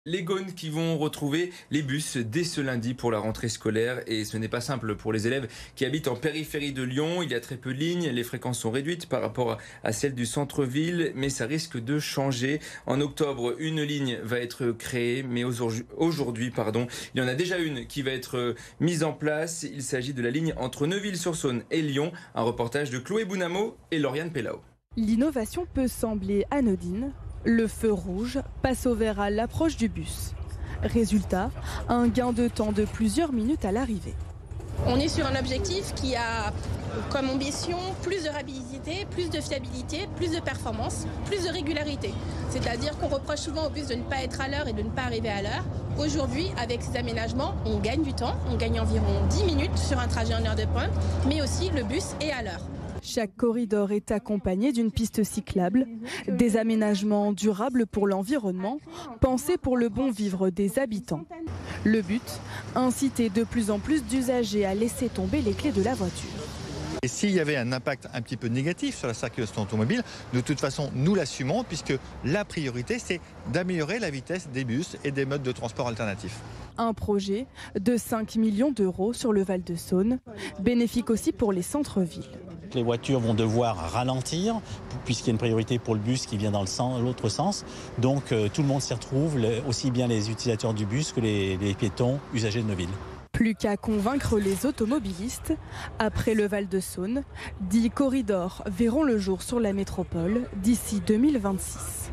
Les Gaunes qui vont retrouver les bus dès ce lundi pour la rentrée scolaire et ce n'est pas simple pour les élèves qui habitent en périphérie de Lyon. Il y a très peu de lignes, les fréquences sont réduites par rapport à celles du centre-ville, mais ça risque de changer. En octobre, une ligne va être créée, mais aujourd'hui, il y en a déjà une qui va être mise en place. Il s'agit de la ligne entre Neuville-sur-Saône et Lyon. Un reportage de Chloé Bounamo et Lauriane Pellao. L'innovation peut sembler anodine. Le feu rouge passe au vert à l'approche du bus. Résultat, un gain de temps de plusieurs minutes à l'arrivée. On est sur un objectif qui a comme ambition plus de rapidité, plus de fiabilité, plus de performance, plus de régularité. C'est-à-dire qu'on reproche souvent au bus de ne pas être à l'heure et de ne pas arriver à l'heure. Aujourd'hui, avec ces aménagements, on gagne du temps, on gagne environ 10 minutes sur un trajet en heure de pointe, mais aussi le bus est à l'heure. Chaque corridor est accompagné d'une piste cyclable, des aménagements durables pour l'environnement, pensés pour le bon vivre des habitants. Le but, inciter de plus en plus d'usagers à laisser tomber les clés de la voiture. Et s'il y avait un impact un petit peu négatif sur la circulation automobile, de toute façon, nous l'assumons puisque la priorité, c'est d'améliorer la vitesse des bus et des modes de transport alternatifs. Un projet de 5 millions d'euros sur le Val-de-Saône, bénéfique aussi pour les centres-villes. Les voitures vont devoir ralentir puisqu'il y a une priorité pour le bus qui vient dans l'autre sens. Donc tout le monde s'y retrouve, aussi bien les utilisateurs du bus que les piétons usagers de nos villes. Plus qu'à convaincre les automobilistes. Après le Val-de-Saône, 10 corridors verront le jour sur la métropole d'ici 2026.